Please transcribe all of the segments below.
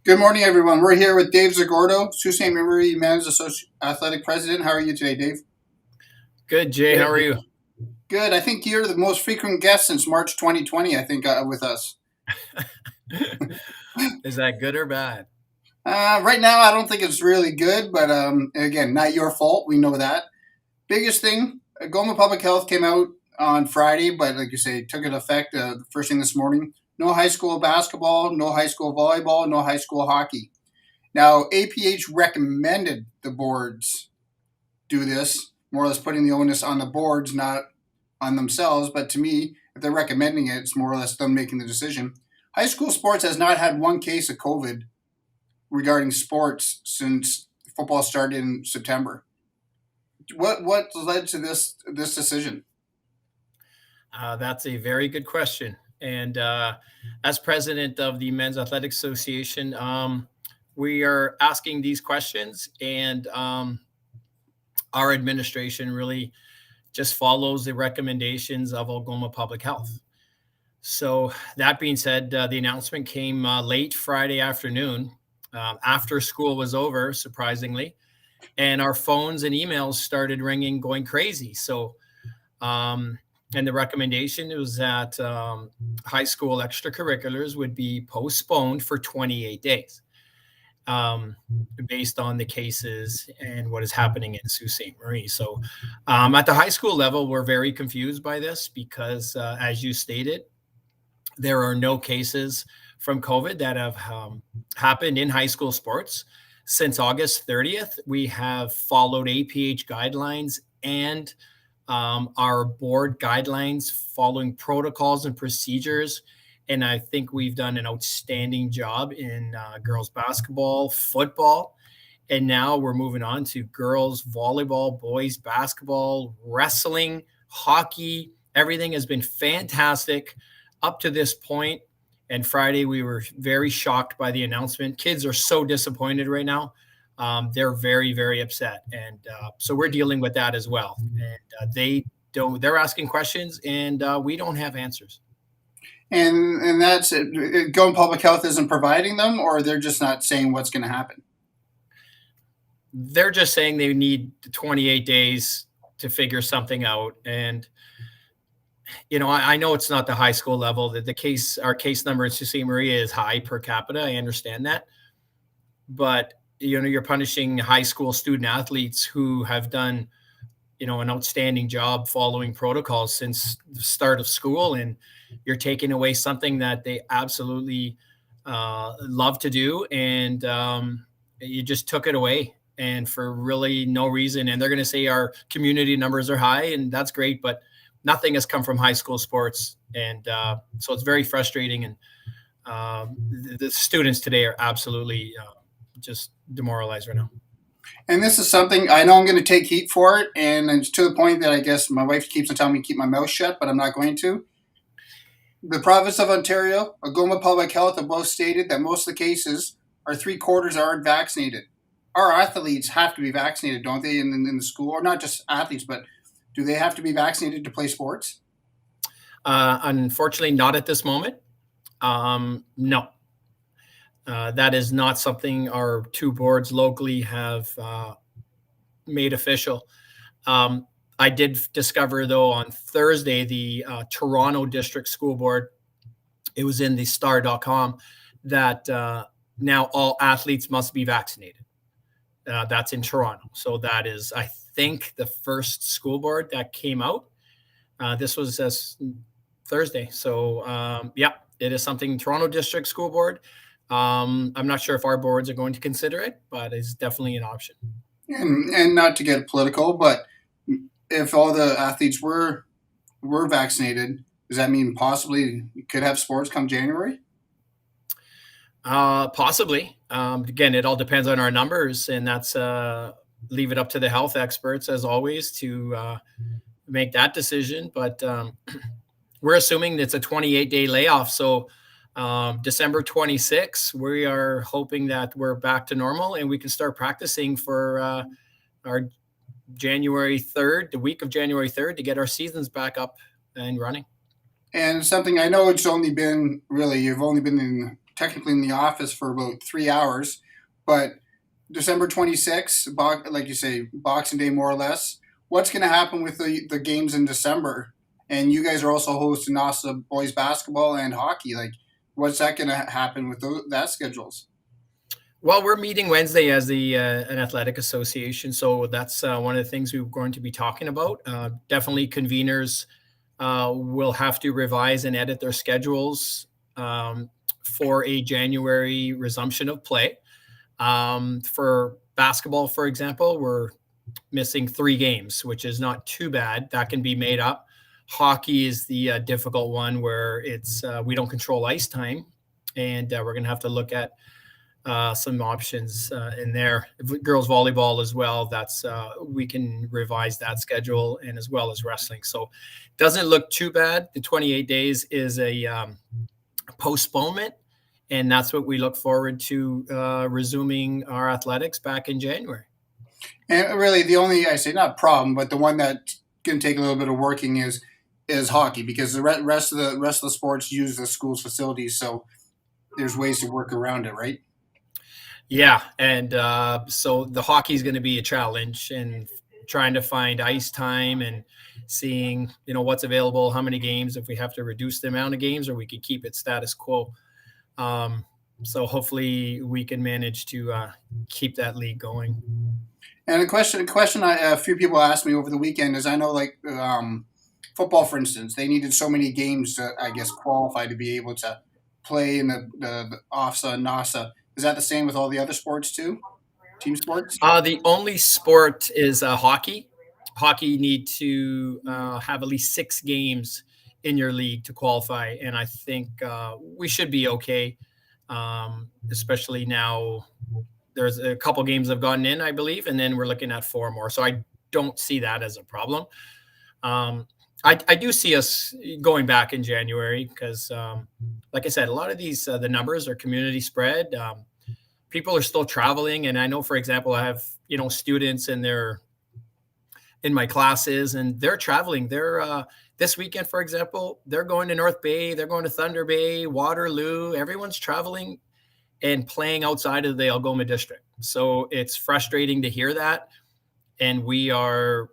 Good morning, everyone. We're here with Dave Zagordo, Sault Ste. Marie Men's Athletic President. How are you today, Dave? Good, Jay. How are you? Good. I think you're the most frequent guest since March 2020, I think, with us. Is that good or bad? Right now, I don't think it's really good, but again, not your fault. We know that. Biggest thing, Goma Public Health came out on Friday, but like you say, it took an effect the first thing this morning. No high school basketball, no high school volleyball, no high school hockey. Now, APH recommended the boards do this, more or less putting the onus on the boards, not on themselves. But to me, if they're recommending it, it's more or less them making the decision. High school sports has not had one case of COVID regarding sports since football started in September. What led to this decision? That's a very good question. And as president of the Men's Athletic Association, we are asking these questions, and our administration really just follows the recommendations of Algoma Public Health. So that being said, the announcement came late Friday afternoon, after school was over, surprisingly, and our phones and emails started ringing, going crazy. So, and the recommendation was that high school extracurriculars would be postponed for 28 days, based on the cases and what is happening in Sault Ste. Marie. So, at the high school level, we're very confused by this because, as you stated, there are no cases from COVID that have happened in high school sports. Since August 30th, we have followed APH guidelines and our board guidelines, following protocols and procedures. And I think we've done an outstanding job in girls basketball, football. And now we're moving on to girls volleyball, boys basketball, wrestling, hockey. Everything has been fantastic up to this point. And Friday, we were very shocked by the announcement. Kids are so disappointed right now. They're very, very upset. And so we're dealing with that as well. And they're asking questions, and we don't have answers. And that's it. Going Public Health isn't providing them, or they're just not saying what's going to happen. They're just saying they need 28 days to figure something out. And I know it's not the high school level, that our case number in Sault Ste. Marie is high per capita. I understand that. But, you're punishing high school student athletes who have done, an outstanding job following protocols since the start of school. And you're taking away something that they absolutely love to do. And you just took it away, and for really no reason. And they're going to say our community numbers are high, and that's great. But nothing has come from high school sports. And so it's very frustrating. And the students today are absolutely just demoralized right now. And this is something I know I'm going to take heat for it. And it's to the point that I guess my wife keeps on telling me to keep my mouth shut, but I'm not going to. The province of Ontario, Algoma Public Health have both stated that most of the cases are 3/4 aren't vaccinated. Our athletes have to be vaccinated, don't they, in the school? Or not just athletes, but do they have to be vaccinated to play sports? Unfortunately, not at this moment. No. That is not something our two boards locally have made official. I did discover, though, on Thursday, the Toronto District School Board, it was in the star.com, that now all athletes must be vaccinated. That's in Toronto. So that is, I think, the first school board that came out. This was Thursday. So, yeah, it is something Toronto District School Board. I'm not sure if our boards are going to consider it, but it's definitely an option. And not to get political, but if all the athletes were vaccinated, does that mean possibly you could have sports come January? Possibly. Again, it all depends on our numbers, and that's leave it up to the health experts, as always, to make that decision. But we're assuming it's a 28-day layoff. So December 26th, we are hoping that we're back to normal and we can start practicing for our January 3rd, the week of January 3rd, to get our seasons back up and running. And something I know, it's only been really, you've only been in technically in the office for about 3 hours, but December 26th, like you say, Boxing Day more or less. What's going to happen with the games in December? And you guys are also hosting NASA boys basketball and hockey. Like, what's that going to happen with that schedules? Well, we're meeting Wednesday as the an athletic association, so that's one of the things we're going to be talking about. Definitely, conveners will have to revise and edit their schedules for a January resumption of play. For basketball, for example, we're missing 3 games, which is not too bad. That can be made up. Hockey is the difficult one where it's we don't control ice time, and we're going to have to look at some options in there. Girls volleyball as well. That's we can revise that schedule, and as well as wrestling. So it doesn't look too bad. The 28 days is a postponement, and that's what we look forward to resuming our athletics back in January. And really, the only I say not problem, but the one that can take a little bit of working is hockey, because the rest of the sports use the school's facilities, so there's ways to work around it, right? Yeah, and so the hockey is going to be a challenge, and trying to find ice time and seeing what's available, how many games, if we have to reduce the amount of games or we could keep it status quo. So hopefully we can manage to keep that league going. And a question a few people asked me over the weekend is, I know, like, football, for instance, they needed so many games to, I guess, qualify to be able to play in the OFSA and NASA. Is that the same with all the other sports too? Team sports? The only sport is hockey. Hockey need to have at least 6 games in your league to qualify, and I think we should be okay. Especially now, there's a couple games have gotten in, I believe, and then we're looking at 4 more. So I don't see that as a problem. I do see us going back in January because, like I said, a lot of these the numbers are community spread. People are still traveling, and I know, for example, I have students in my classes, and they're traveling. They're this weekend, for example, they're going to North Bay, they're going to Thunder Bay, Waterloo. Everyone's traveling and playing outside of the Algoma district. So it's frustrating to hear that. And we are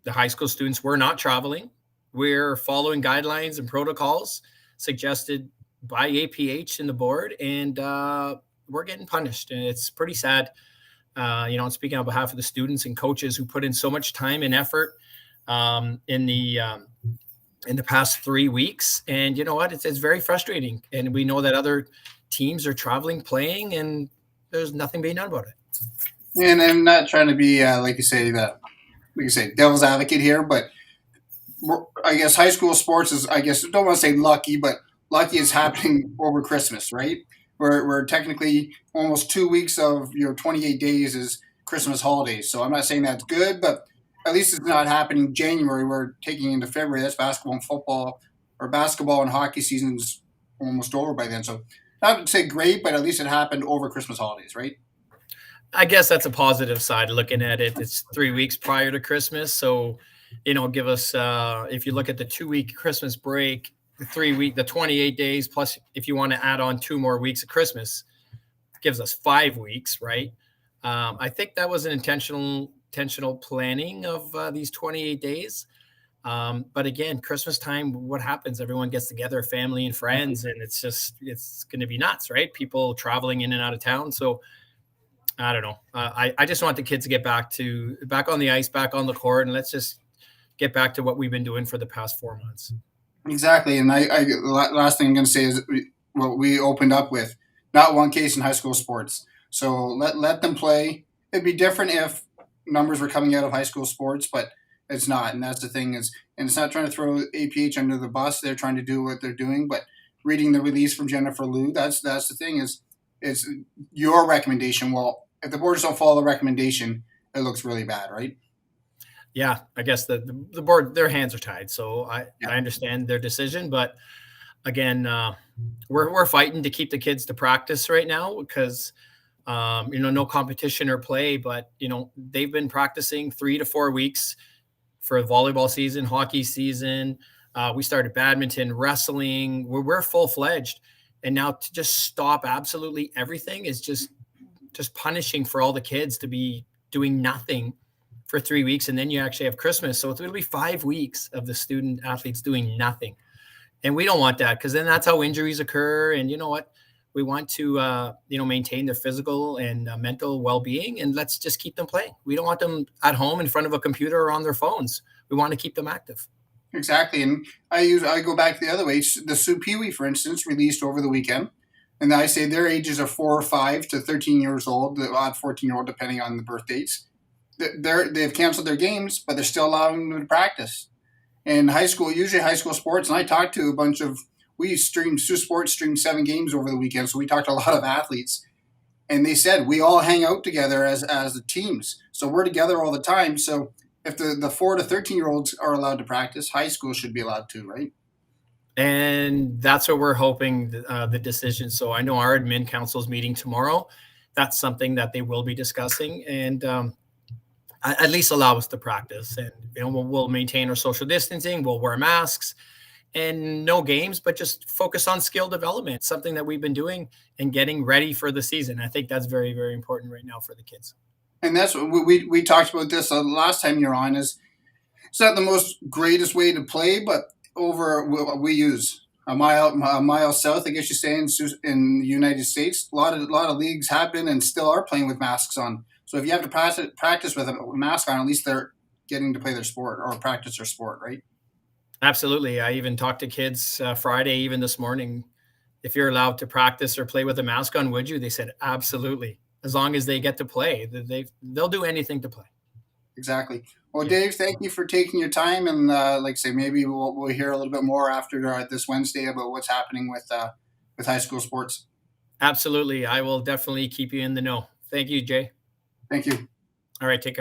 the high school students. We're not traveling. We're following guidelines and protocols suggested by APH and the board, and we're getting punished. And it's pretty sad. Speaking on behalf of the students and coaches who put in so much time and effort in the past 3 weeks. And you know what? It's very frustrating. And we know that other teams are traveling, playing, and there's nothing being done about it. And I'm not trying to be like you say, devil's advocate here, but I guess high school sports is, I guess, don't want to say lucky, but lucky is happening over Christmas, right? We're technically almost 2 weeks of your 28 days is Christmas holidays. So I'm not saying that's good, but at least it's not happening January. We're taking into February. That's basketball and football, or basketball and hockey season's almost over by then. So not to say great, but at least it happened over Christmas holidays, right? I guess that's a positive side looking at it. It's 3 weeks prior to Christmas. So, give us, if you look at the 2-week Christmas break, the 28 days, plus if you want to add on 2 more weeks of Christmas, gives us 5 weeks, right? I think that was an intentional planning of these 28 days. But again, Christmas time, what happens? Everyone gets together, family and friends, and it's going to be nuts, right? People traveling in and out of town. So I don't know. I just want the kids to get back on the ice, back on the court, and let's just get back to what we've been doing for the past 4 months. Exactly. And last thing I'm going to say is what we opened up with: not one case in high school sports. So let them play. It'd be different if numbers were coming out of high school sports, but it's not. And that's the thing and it's not trying to throw APH under the bus. They're trying to do what they're doing, but reading the release from Jennifer Liu, that's the thing is your recommendation. Well, if the boards don't follow the recommendation, it looks really bad, right? Yeah, I guess the board, their hands are tied. So I understand their decision, but again, we're fighting to keep the kids to practice right now because no competition or play, but they've been practicing 3 to 4 weeks for volleyball season, hockey season. We started badminton, wrestling. We're full fledged, And now to just stop absolutely everything is just punishing for all the kids to be doing nothing for 3 weeks. And then you actually have Christmas. So it's going to be 5 weeks of the student athletes doing nothing. And we don't want that, because then that's how injuries occur. And you know what? We want to, maintain their physical and mental well-being, and let's just keep them playing. We don't want them at home in front of a computer or on their phones. We want to keep them active. Exactly, and I go back the other way. The Sioux Pee Wee, for instance, released over the weekend, and I say their ages are 4 or 5 to 13 years old, the odd 14-year-old, depending on the birth dates. They've canceled their games, but they're still allowing them to practice. In high school, usually high school sports, and I talked to a bunch of, we streamed, Sioux Sports streamed 7 games over the weekend, so we talked to a lot of athletes, and they said we all hang out together as the teams, so we're together all the time. So if the 4 to 13-year-olds are allowed to practice, high school should be allowed to, right? And that's what we're hoping, the decision. So I know our admin council is meeting tomorrow. That's something that they will be discussing, and at least allow us to practice. And we'll maintain our social distancing. We'll wear masks, and no games, but just focus on skill development, something that we've been doing and getting ready for the season. I think that's very, very important right now for the kids. And that's what we talked about this last time you're on. Is it's not the most greatest way to play, but we use a mile south, I guess you say, in the United States. A lot of leagues have been and still are playing with masks on. So if you have to practice with a mask on, at least they're getting to play their sport or practice their sport, right? Absolutely. I even talked to kids Friday, even this morning. If you're allowed to practice or play with a mask on, would you? They said absolutely, as long as they get to play. They'll do anything to play. Exactly. Well, Yeah. Dave, thank you for taking your time, and like I say, maybe we'll hear a little bit more after this Wednesday about what's happening with high school sports. Absolutely. I will definitely keep you in the know. Thank you, Jay. Thank you. All right. Take care.